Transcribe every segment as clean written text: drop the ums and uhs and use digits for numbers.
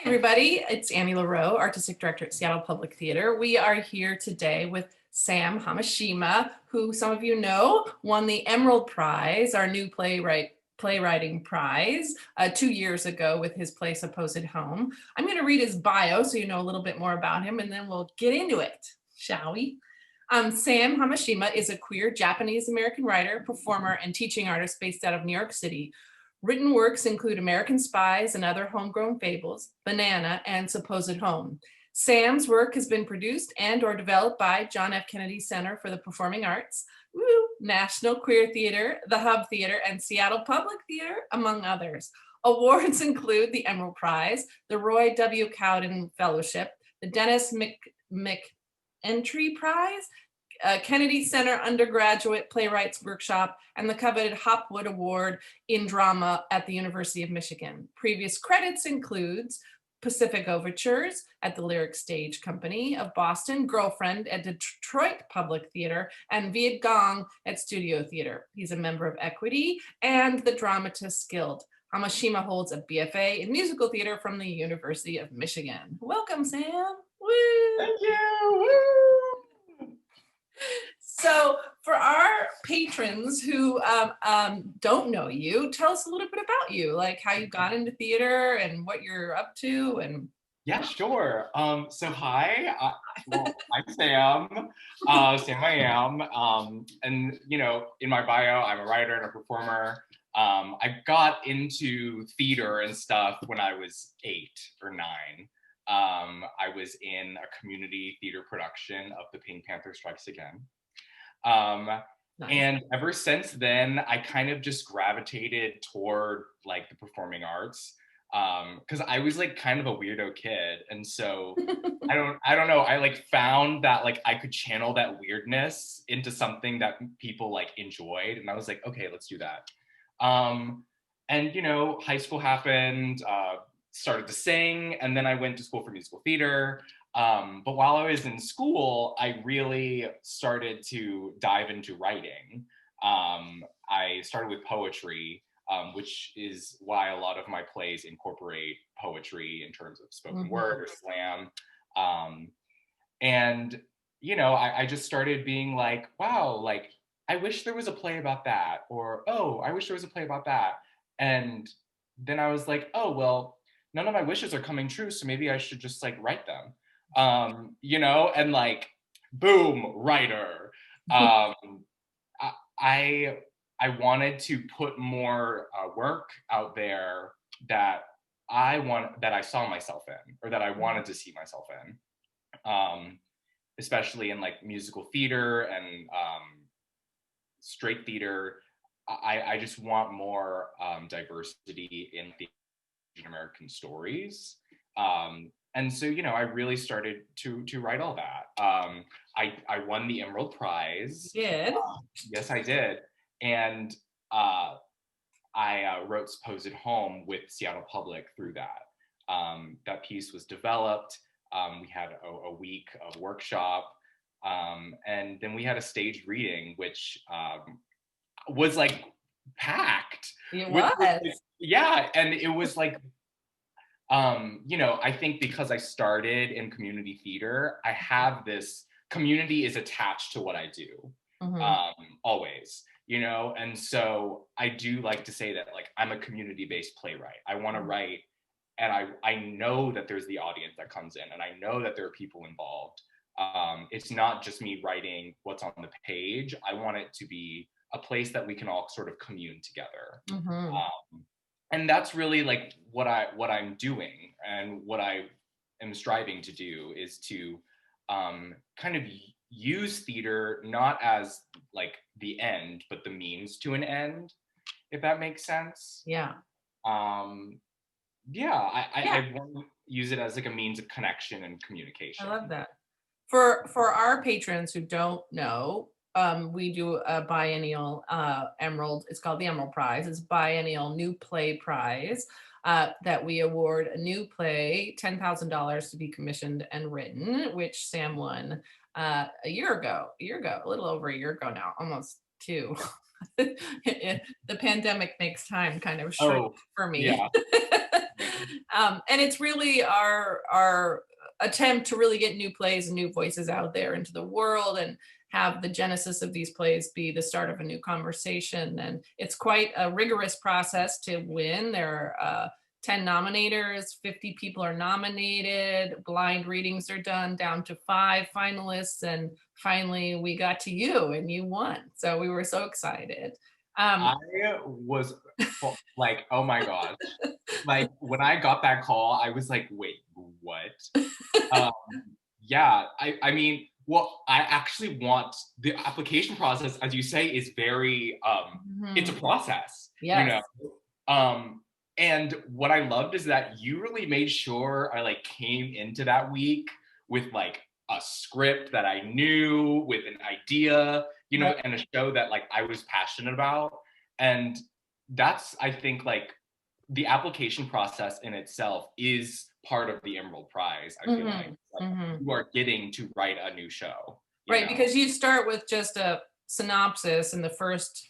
Everybody, it's Annie Lareau, Artistic Director at Seattle Public Theater. We are here today with Sam Hamashima, who some of you know won the Emerald Prize, our new playwriting prize, 2 years ago with his play Supposed Home. I'm going to read his bio so you know a little bit more about him, and then we'll get into it, shall we? Sam Hamashima is a queer Japanese-American writer, performer, and teaching artist based out of New York City. Written works include American Spies and Other Homegrown Fables, Banana, and Supposed Home. Sam's work has been produced and or developed by John F. Kennedy Center for the Performing Arts, National Queer Theater, the Hub Theater, and Seattle Public Theater, among others. Awards include the Emerald Prize, the Roy W. Cowden Fellowship, the Dennis McEntry Prize, Kennedy Center Undergraduate Playwrights Workshop, and the coveted Hopwood Award in Drama at the University of Michigan. Previous credits includes Pacific Overtures at the Lyric Stage Company of Boston, Girlfriend at Detroit Public Theater, and Viet Gong at Studio Theater. He's a member of Equity and the Dramatists Guild. Hamashima holds a BFA in musical theater from the University of Michigan. Welcome, Sam. Woo! Thank you. Woo! So for our patrons who don't know you, tell us a little bit about you, like how you got into theater and what you're up to. And Yeah, sure. So hi, I'm Sam. Sam I am. And in my bio, I'm a writer and a performer. I got into theater and stuff when I was 8 or 9. I was in a community theater production of The Pink Panther Strikes Again. Nice. And ever since then, I kind of just gravitated toward like the performing arts, because I was like kind of a weirdo kid, and so I don't know. I like found that like I could channel that weirdness into something that people like enjoyed, and I was like, okay, let's do that. And high school happened. Started to sing, and then I went to school for musical theater. But while I was in school, I really started to dive into writing. I started with poetry, which is why a lot of my plays incorporate poetry in terms of spoken word or slam. And I just started being like, wow, like, I wish there was a play about that, or, oh, I wish there was a play about that. And then I was like, oh, well, none of my wishes are coming true, so maybe I should just like write them. And like, boom, writer. I wanted to put more work out there that I saw myself in, or that I wanted to see myself in, especially in like musical theater and straight theater. I just want more diversity in the Asian American stories. And so, I really started to write all that. I won the Emerald Prize. You did? Yes, I did. And I wrote Supposed Home with Seattle Public through that. That piece was developed. We had a week of workshop. And then we had a staged reading, which was like packed. It was. Yeah, and it was like, I think because I started in community theater, I have this community is attached to what I do, always, and so I do like to say that like I'm a community-based playwright. I want to write, and I know that there's the audience that comes in, and I know that there are people involved. It's not just me writing what's on the page. I want it to be a place that we can all sort of commune together. And that's really like what I'm doing, and what I am striving to do is to kind of use theater not as like the end, but the means to an end, if that makes sense. Yeah. I want to use it as like a means of connection and communication. I love that. For our patrons who don't know, we do a biennial Emerald. It's called the Emerald Prize. It's biennial new play prize that we award a new play, $10,000 to be commissioned and written, which Sam won a year ago, a little over a year ago now, almost 2. The pandemic makes time kind of shrink for me. Yeah. And it's really our attempt to really get new plays and new voices out there into the world and have the genesis of these plays be the start of a new conversation. And it's quite a rigorous process to win. There are 10 nominators, 50 people are nominated, blind readings are done down to 5 finalists, and finally we got to you and you won. So we were so excited. I was like, oh my gosh. Like when I got that call, I was like, wait, what? Um, yeah, I mean, well, I actually want the application process, as you say, is very it's a Mhm. process, you Yes. know. And what I loved is that you really made sure I like came into that week with like a script that I knew, with an idea, Right. and a show that like I was passionate about. And that's, I think, like the application process in itself is part of the Emerald Prize. I feel like, Mhm. Mhm. you are getting to write a new show, Right, because you start with just a synopsis in the first,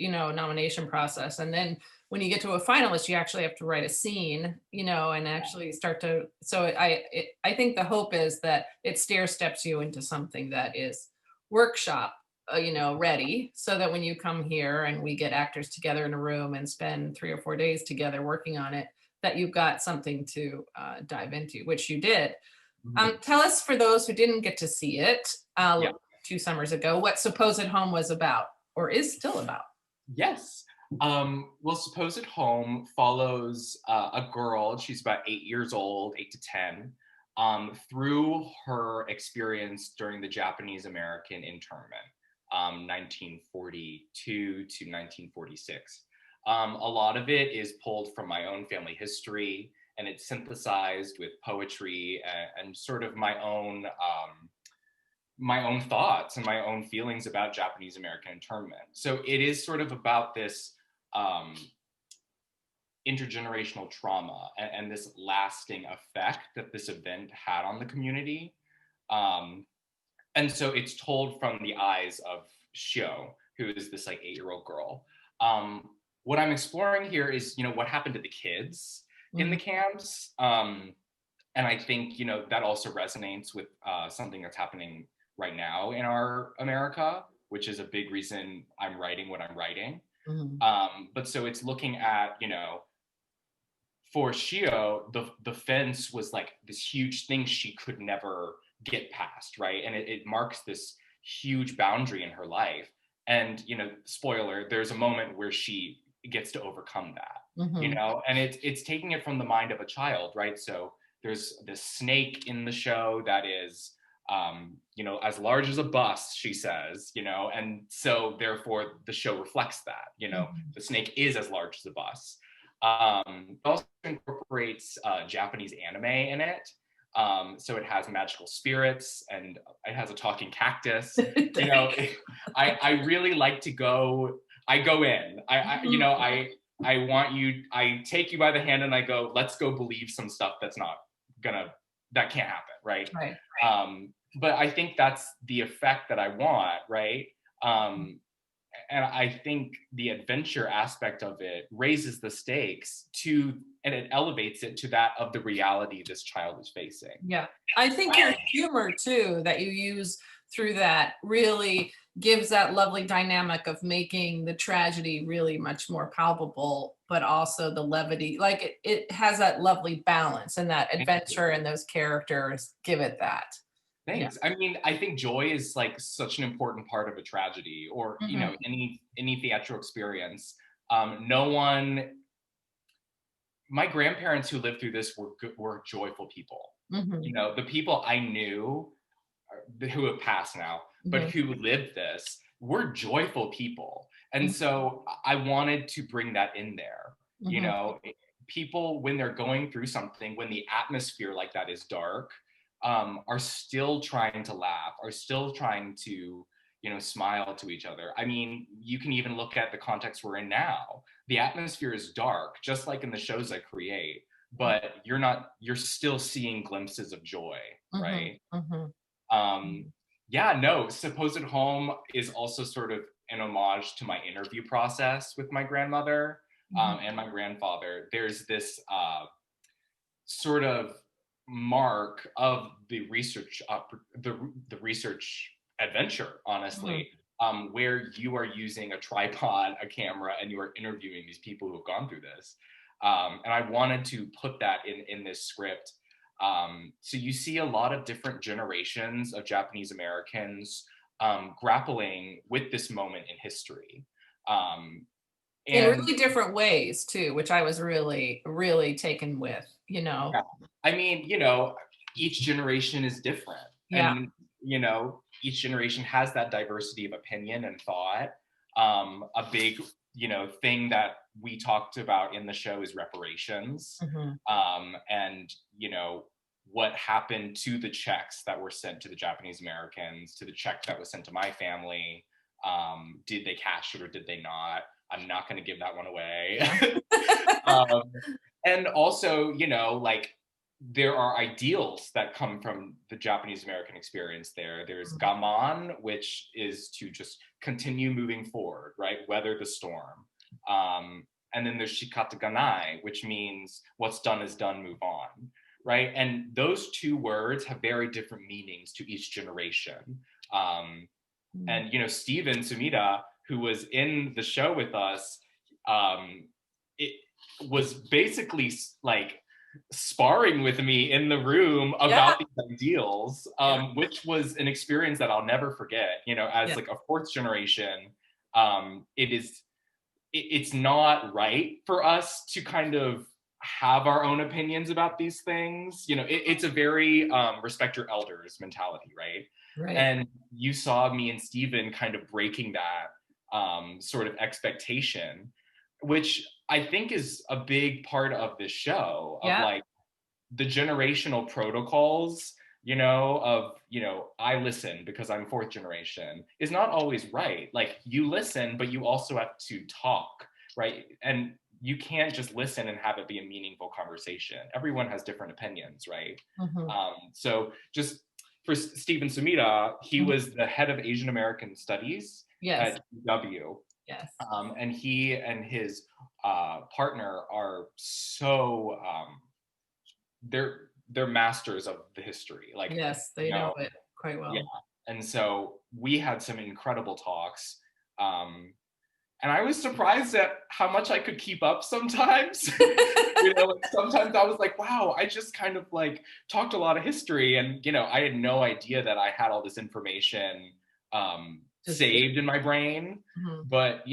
nomination process, and then when you get to a finalist, you actually have to write a scene, and actually start to. So I think the hope is that it stair steps you into something that is workshop, ready, so that when you come here and we get actors together in a room and spend 3 or 4 days together working on it, that you've got something to dive into, which you did. Mhm. Tell us, for those who didn't get to see it Yeah. 2 summers ago, what Supposed Home was about, or is still about. Yes. Well, Supposed Home follows a girl. She's about 8 years old, 8 to 10, through her experience during the Japanese American internment, 1942 to 1946. A lot of it is pulled from my own family history, and it's synthesized with poetry and sort of my own thoughts and my own feelings about Japanese American internment. So it is sort of about this um, intergenerational trauma and this lasting effect that this event had on the community. Um, and so it's told from the eyes of Shio, who is this like 8-year-old girl. What I'm exploring here is, what happened to the kids in the Mhm. camps. And I think, that also resonates with something that's happening right now in our America, which is a big reason I'm writing what I'm writing. Mhm. But so it's looking at, for Shio, the fence was like this huge thing she could never get past, right? And it marks this huge boundary in her life. And, spoiler, there's a moment where she gets to overcome that, Mhm. and it's taking it from the mind of a child, right? So there's this snake in the show that is as large as a bus, she says, and so therefore the show reflects that, Mhm. the snake is as large as a bus. It also incorporates Japanese anime in it. So it has magical spirits and it has a talking cactus. You know, I really like to go. I go in. I want you. I take you by the hand and I go. Let's go believe some stuff that can't happen, right? Right. But I think that's the effect that I want, right? Um, and I think the adventure aspect of it raises the stakes and it elevates it to that of the reality this child is facing. Yeah. I think your humor too that you use through that really gives that lovely dynamic of making the tragedy really much more palpable, but also the levity. Like it has that lovely balance, and that Thank you. adventure and those characters give it that. Yeah. Thanks. I mean, I think joy is like such an important part of a tragedy, or Mhm. any theatrical experience. No one. My grandparents who lived through this were joyful people. Mhm. The people I knew who have passed now, but Mhm. who lived this were joyful people. And Mhm. so I wanted to bring that in there. You Mhm. know, People, when they're going through something, when the atmosphere like that is dark, are still trying to laugh, are still trying to, smile to each other. I mean, you can even look at the context we're in now. The atmosphere is dark, just like in the shows I create, but you're still seeing glimpses of joy, Mhm. right? Mhm. Um, Mhm. yeah, no, Supposed Home is also sort of an homage to my interview process with my grandmother Mhm. and my grandfather. There's this. sort of mark of the research the research adventure, Mhm. honestly, where you are using a tripod, a camera, and you are interviewing these people who have gone through this. And I wanted to put that in this script. So you see a lot of different generations of Japanese Americans grappling with this moment in history. Um, In and really different ways too, which I was really, really taken with, you know? Yeah. I mean, each generation is different. Yeah. And, each generation has that diversity of opinion and thought. A big, thing that we talked about in the show is reparations. Mhm. And, what happened to the checks that were sent to the Japanese Americans, to the check that was sent to my family. Did they cash it or did they not? I'm not going to give that one away. Yeah. um, and also, like there are ideals that come from the Japanese American experience there. There's Mhm. gaman, which is to just continue moving forward, right? Weather the storm. And then there's shikata ganai, which means what's done is done, move on, right? And those two words have very different meanings to each generation. Um, Mm. and Steven Sumida, who was in the show with us, it was basically like sparring with me in the room Yeah. about these ideals, Yeah. which was an experience that I'll never forget. As Yeah. like a fourth generation, it's not right for us to kind of have our own opinions about these things. It's a very respect your elders mentality, right? Right. And you saw me and Steven kind of breaking that sort of expectation, which I think is a big part of this show of Yeah. like the generational protocols, I listen because I'm fourth generation is not always right. Like you listen, but you also have to talk, right? And you can't just listen and have it be a meaningful conversation. Everyone has different opinions, right? Mhm. So just for Stephen Sumida, he Mhm. was the head of Asian American Studies Yes. at UW. Yes. And he and his partner are so they're masters of the history, like Yes, you they know know it quite yeah. well. And so we had some incredible talks, and I was surprised at how much I could keep up sometimes. Like sometimes I was like, wow, I just kind of like talked a lot of history, and I had no idea that I had all this information Just there. saved in my brain. Mhm. But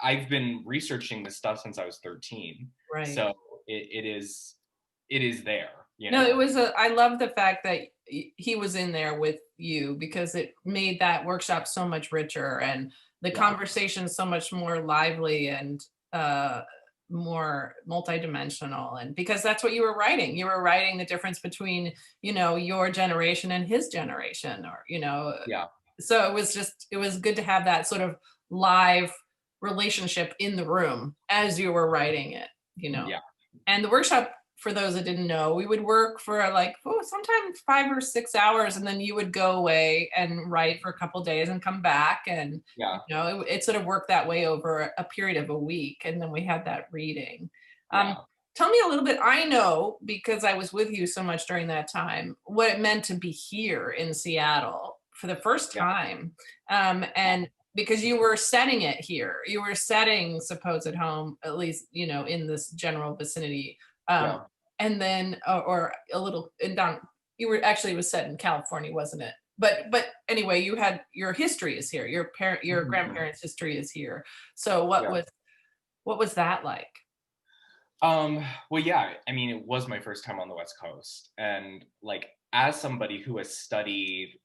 I've been researching this stuff since I was 13, Right. so it is there. No, I love the fact that he was in there with you because it made that workshop so much richer and the Yeah, conversation so much more lively and uh, more multidimensional. And because that's what you were writing the difference between, your generation and his generation, or, yeah, so it was good to have that sort of live relationship in the room as you were writing it, you know. yeah, And the workshop, for those that didn't know, we would work for like, sometimes 5 or 6 hours, and then you would go away and write for a couple days and come back. And, yeah, it sort of worked that way over a period of a week. And then we had that reading. Um, yeah, Tell me a little bit. I know because I was with you so much during that time, what it meant to be here in Seattle for the first yeah, time. And because you were setting it here, you were setting supposed home, at least, in this general vicinity. Um, yeah. and then, or a little in down, you were actually, it was set in California, wasn't it? But anyway, you had your history is here. Your Mhm. grandparents' history is here. So Yeah. what was that like? Well, yeah, I mean, it was my first time on the West Coast. And like, as somebody who has studied,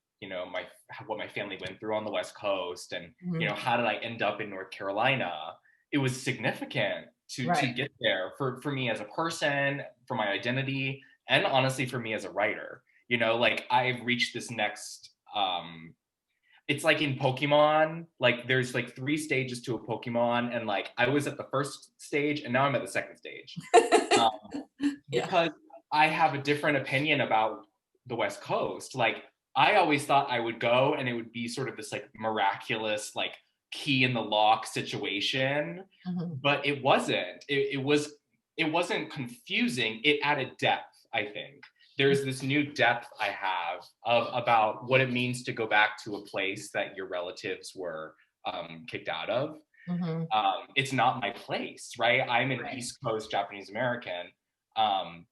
what my family went through on the West Coast and, Mhm. how did I end up in North Carolina? It was significant to Right. get there for me as a person, for my identity, and honestly for me as a writer. Like I've reached this next it's like in Pokemon, like there's like three stages to a Pokemon, and like I was at the first stage and now I'm at the second stage. Um, Yeah. because I have a different opinion about the West Coast. Like I always thought I would go and it would be sort of this like miraculous, like key in the lock situation, Mhm. but it wasn't. It was it wasn't confusing, it added depth, I think. There's this new depth I have of about what it means to go back to a place that your relatives were kicked out of. Mm-hmm. It's not my place, right? I'm an Right. East Coast Japanese American. Um,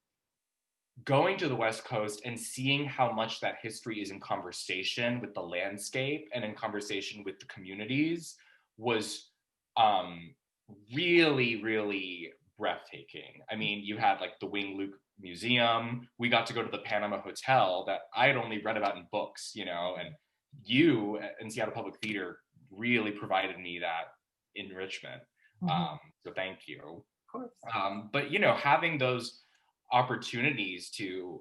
Going to the West Coast and seeing how much that history is in conversation with the landscape and in conversation with the communities was um, really, really breathtaking. I mean, you had like the Wing Luke Museum. We got to go to the Panama Hotel that I had only read about in books, you know, and you in Seattle Public Theater really provided me that enrichment. Mm-hmm. So thank you. Of course. But you know, having those opportunities to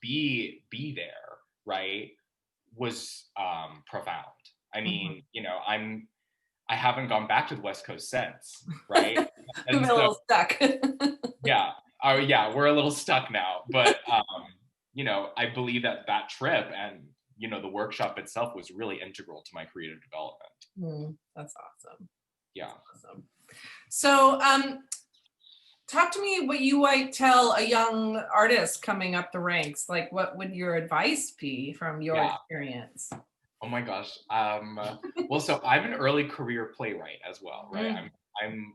be there, right, was profound. I Mm-hmm. mean, you know, I haven't gone back to the West Coast since, right? I'm And a so little stuck. yeah, oh yeah, we're a little stuck now, but you know, I believe that that trip and you know the workshop itself was really integral to my creative development. That's awesome. Yeah. That's awesome. So, talk to me what you might tell a young artist coming up the ranks. Like, what would your advice be from your Yeah. experience? Oh my gosh. Well, so I'm an early career playwright as well, right? I'm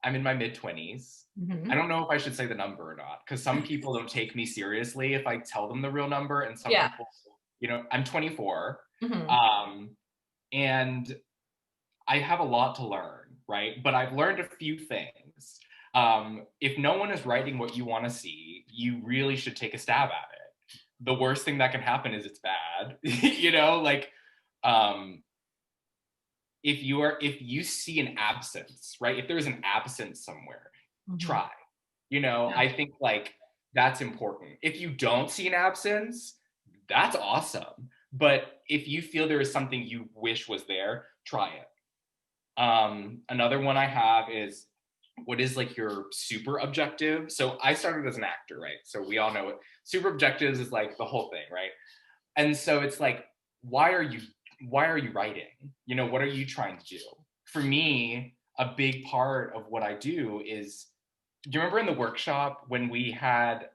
I'm in my mid 20s. I Mm-hmm. don't know if I should say the number or not, because some people don't take me seriously if I tell them the real number, and some Yeah. people, you know, I'm 24, Mm-hmm. um, and I have a lot to learn, right? But I've learned a few things. If no one is writing what you want to see, you really should take a stab at it. The worst thing that can happen is it's bad, you know, like um, if you see an absence, right? If there's an absence somewhere, Mm-hmm. try. You know, Yeah. I think like that's important. If you don't see an absence, that's awesome. But if you feel there is something you wish was there, try it. Another one I have is what is like your super objective? So I started as an actor, right? So we all know it. Super objectives is like the whole thing, right? And so it's like, why are you writing? You know, what are you trying to do? For me, a big part of what I do is, do you remember in the workshop when we had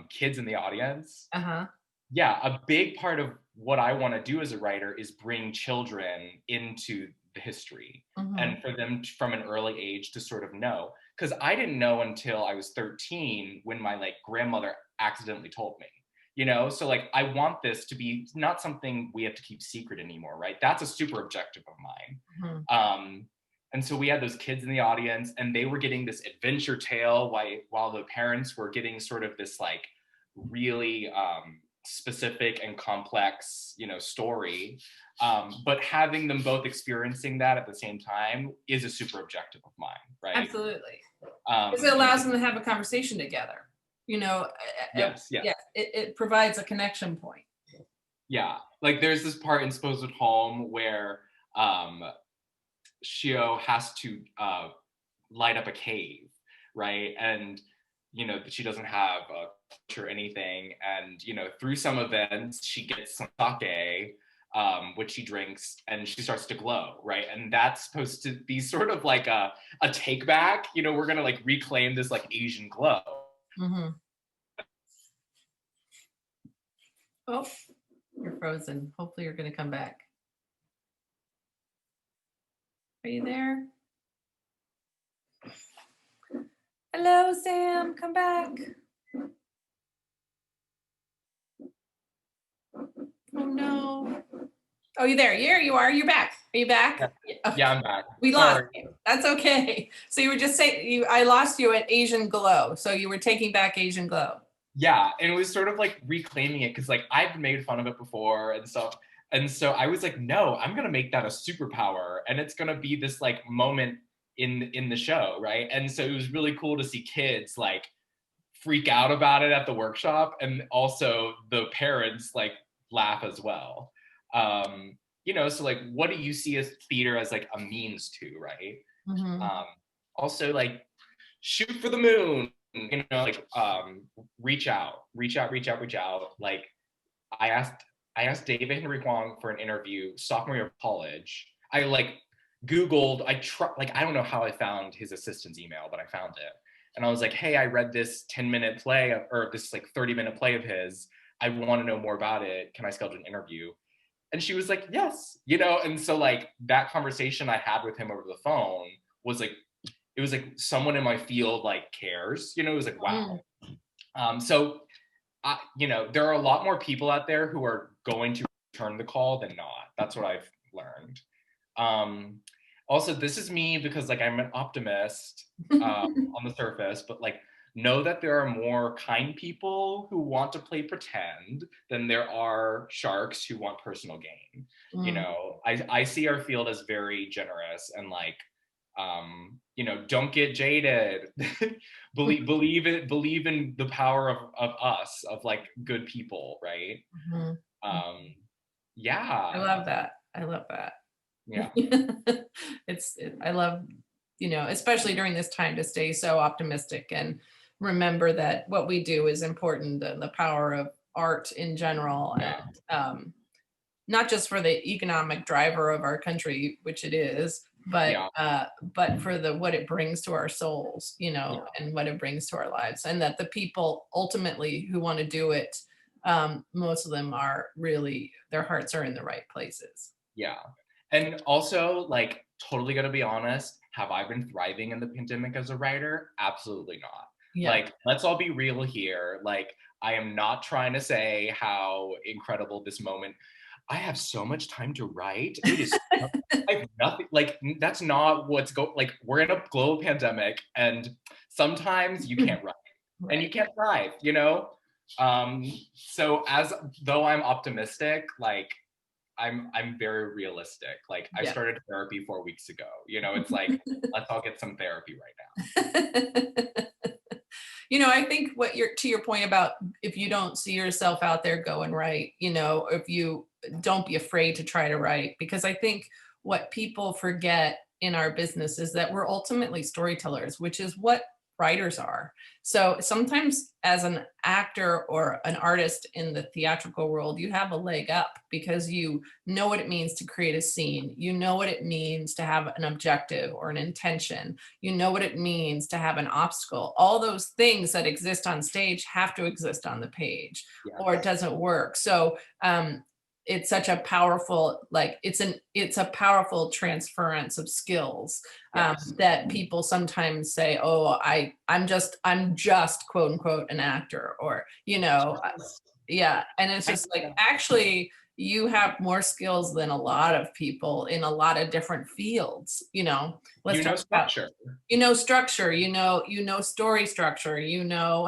kids in the audience? Uh-huh. Yeah, a big part of what I want to do as a writer is bring children into the history Mm-hmm. and for them from an early age to sort of know. Because I didn't know until I was 13 when my like grandmother accidentally told me. You know, so like I want this to be not something we have to keep secret anymore, right? That's a super objective of mine. Mm-hmm. And so we had those kids in the audience, and they were getting this adventure tale while the parents were getting sort of this like really specific and complex, you know, story. But having them both experiencing that at the same time is a super objective of mine, right? Absolutely. Because it allows them to have a conversation together. You know, Yes, yes. yeah, it provides a connection point. Yeah. Like there's this part in Supposed Home where Shio has to light up a cave, right? And you know she doesn't have a clutch or anything, and you know through some events she gets some sake, which she drinks, and she starts to glow, right? And that's supposed to be sort of like a take back. You know, we're gonna like reclaim this like Asian glow. Mm-hmm. Oh, you're frozen. Hopefully you're going to come back. Are you there? Hello, Sam. Come back. Oh no. Oh, you there? Here you are. You're back. Are you back? Yeah, yeah, I'm back. We lost Sorry. you. That's okay. So you were just saying I lost you at Asian glow. So you were taking back Asian glow. Yeah, and it was sort of like reclaiming it because like I've made fun of it before and stuff. And so I was like, no, I'm gonna make that a superpower, and it's gonna be this like moment in the show, right? And so it was really cool to see kids like freak out about it at the workshop, and also the parents like laugh as well. You know, so like, what do you see as theater as like a means to, right? Mm-hmm. Um, Also like shoot for the moon, you know, like reach out, reach out, reach out, reach out. Like I asked David Henry Huang for an interview sophomore year of college. I like Googled, like I don't know how I found his assistant's email, but I found it. And I was like, hey, I read this 10-minute play or this like 30-minute play of his. I want to know more about it. Can I schedule an interview? And she was like, yes, and so like that conversation I had with him over the phone was like, it was like someone in my field like cares, it was like, wow. So there are a lot more people out there who are going to return the call than not. That's what I've learned. Also, this is me because like I'm an optimist on the surface, but like know that there are more kind people who want to play pretend than there are sharks who want personal gain. I see our field as very generous and like don't get jaded. believe in the power of us, of like good people, right? Yeah. I love that. I love that. Yeah. I love, especially during this time, to stay so optimistic and remember that what we do is important, and the power of art in general. Yeah. And not just for the economic driver of our country, which it is, but for what it brings to our souls, and what it brings to our lives, and that the people ultimately who want to do it, most of them are really, their hearts are in the right places. Yeah. And also, like, totally gonna be honest, have I been thriving in the pandemic as a writer? Absolutely not. Yeah. Like, let's all be real here. Like, I am not trying to say how incredible this moment. I have so much time to write. It is I have nothing, like, that's not like, we're in a global pandemic, and sometimes you can't write and you can't thrive, so as though I'm optimistic, like I'm very realistic. Like I started therapy 4 weeks ago. It's like, let's all get some therapy right now. I think to your point about, if you don't see yourself out there, go and write, if you don't be afraid to try to write, because I think what people forget in our business is that we're ultimately storytellers, which is what writers are. So sometimes as an actor or an artist in the theatrical world, you have a leg up because you know what it means to create a scene. You know what it means to have an objective or an intention. You know what it means to have an obstacle. All those things that exist on stage have to exist on the page, or it doesn't work. So it's such a powerful, like, it's a powerful transference of skills, that people sometimes say, oh, I'm just quote unquote an actor, or yeah. And it's just like, actually you have more skills than a lot of people in a lot of different fields. Let's talk structure. About structure, story structure,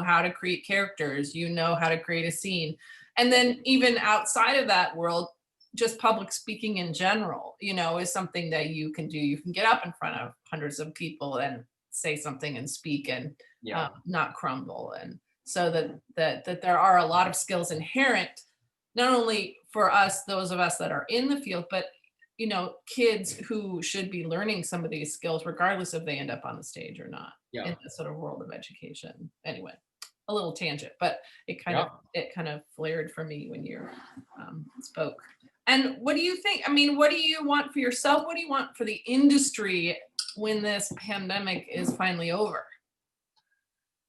how to create characters, how to create a scene. And then even outside of that world, just public speaking in general, is something that you can do. You can get up in front of hundreds of people and say something and speak and not crumble. And so that there are a lot of skills inherent, not only for us, those of us that are in the field, but kids who should be learning some of these skills, regardless if they end up on the stage or not, in the sort of world of education. Anyway, a little tangent, but it kind of flared for me when you spoke. And what do you think? I mean, what do you want for yourself? What do you want for the industry when this pandemic is finally over?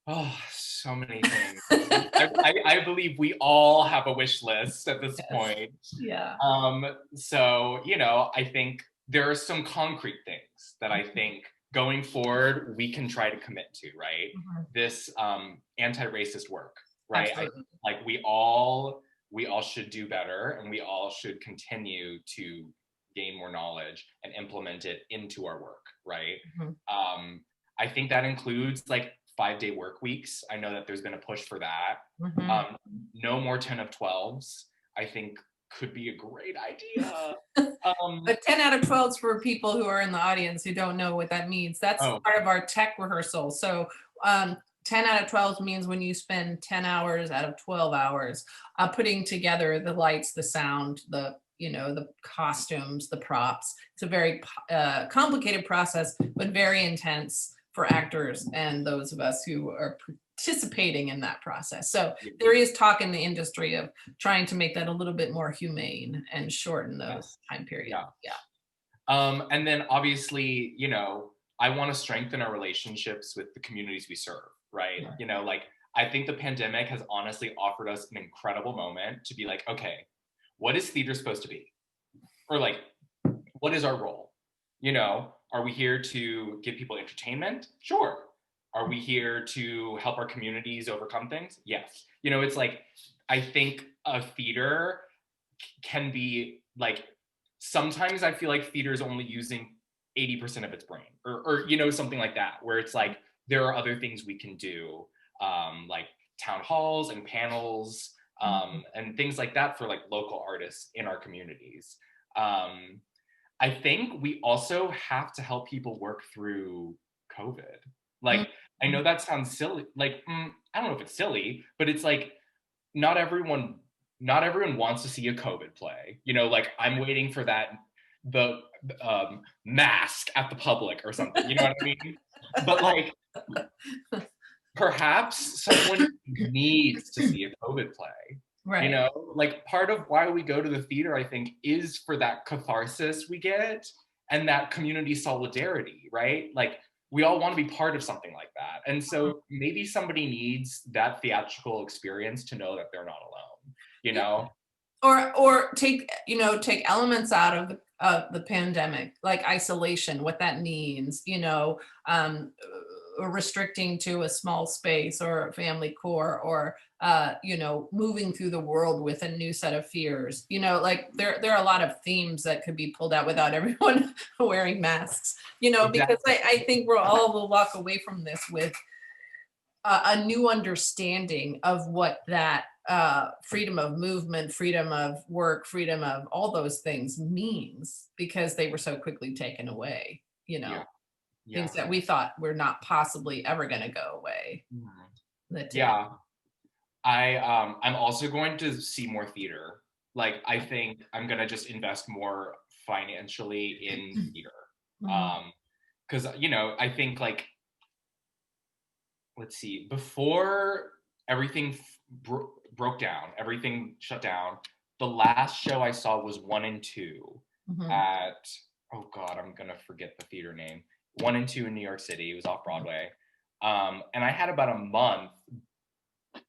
Oh, so many things. I believe we all have a wish list at this point. Yeah. So, I think there are some concrete things that I think going forward we can try to commit to, right? This anti-racist work, right? Like we all should do better, and we all should continue to gain more knowledge and implement it into our work, right? I think that includes like 5-day work weeks. I know that there's been a push for that. No more 10 of 12s, I think could be a great idea. But 10 out of 12s, for people who are in the audience who don't know what that means, that's part of our tech rehearsal. So 10 out of 12 means when you spend 10 hours out of 12 hours putting together the lights, the sound, the costumes, the props. It's a very complicated process, but very intense for actors and those of us who are participating in that process. So there is talk in the industry of trying to make that a little bit more humane and shorten those time periods. And then obviously, I want to strengthen our relationships with the communities we serve, right? Right. You know, like I think the pandemic has honestly offered us an incredible moment to be like, okay, what is theater supposed to be? Or like, what is our role? You know, are we here to give people entertainment? Sure. Are we here to help our communities overcome things? Yes. You know, it's like, I think a theater can be like, sometimes I feel like theater is only using 80% of its brain or you know, something like that, where it's like, there are other things we can do, like town halls and panels, and things like that for like local artists in our communities. I think we also have to help people work through COVID. Like, I know that sounds silly. Like, I don't know if it's silly, but it's like not everyone, not everyone wants to see a COVID play. You know, like I'm waiting for that the mask at the public or something. You know what I mean? But like, perhaps someone needs to see a COVID play. You Right. know, like part of why we go to the theater, I think, is for that catharsis we get and that community solidarity, right? Like we all want to be part of something like that. And so maybe somebody needs that theatrical experience to know that they're not alone, you know? Or take, you know, take elements out of the pandemic, like isolation, what that means, you know, restricting to a small space or a family core, or you know, moving through the world with a new set of fears. You know, like there are a lot of themes that could be pulled out without everyone wearing masks, you know, because Exactly. I think we're all will walk away from this with a new understanding of what that freedom of movement, freedom of work, freedom of all those things means, because they were so quickly taken away, you Yeah. know, Yeah. things that we thought were not possibly ever going to go away. Mhm. That did. Yeah. I'm also going to see more theater. Like I think I'm gonna just invest more financially in theater. Mhm. Um, because you know, I think like, let's see, before everything broke down, everything shut down, the last show I saw was One and Two Mhm. at, oh God, I'm gonna forget the theater name. One and Two in New York City. It was off Broadway. And I had about a month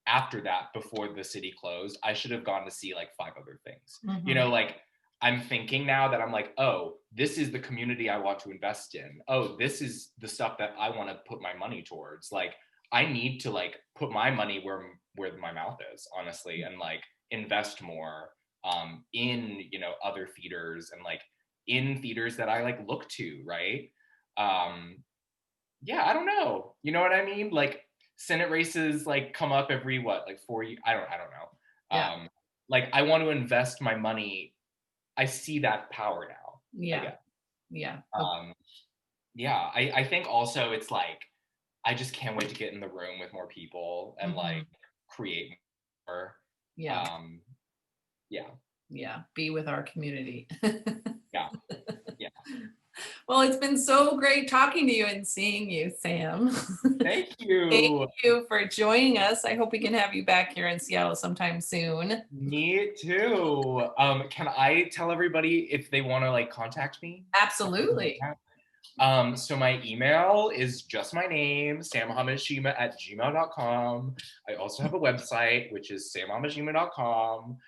after that before the city closed. I should have gone to see like five other things. You Mhm. know, like I'm thinking now that I'm like, oh, this is the community I want to invest in. Oh, this is the stuff that I want to put my money towards. Like I need to like put my money where my mouth is, honestly, and like invest more in, you know, other theaters and like in theaters that I like look to, right? Um yeah, I don't know. You know what I mean? Like Senate races like come up every what, like 4 years? I don't know. Yeah. Like I want to invest my money. I see that power now, I Yeah. guess. Yeah. Um, yeah, I think also it's like I just can't wait to get in the room with more people and like Mhm. create more. Yeah. Um, yeah, Yeah. Be with our community. yeah, yeah. Well, it's been so great talking to you and seeing you, Sam. Thank Thank you. you for joining us. I hope we can have you back here in Seattle sometime soon. Me too. Can I tell everybody if they want to like contact me? Absolutely. So my email is just my name, samhamashima@gmail.com. I also have a website, which is samhamashima.com.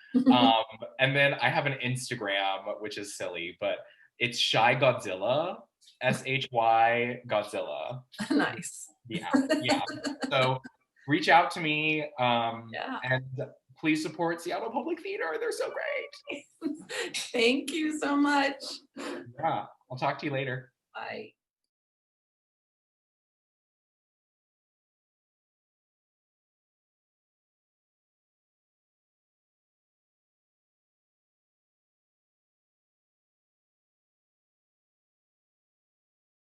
And then I have an Instagram, which is silly, but it's Shy Godzilla, SHY Godzilla. Nice. Yeah, yeah. So reach out to me, Yeah. and please support Seattle Public Theater. They're so great. Thank you so much. Yeah, I'll talk to you later.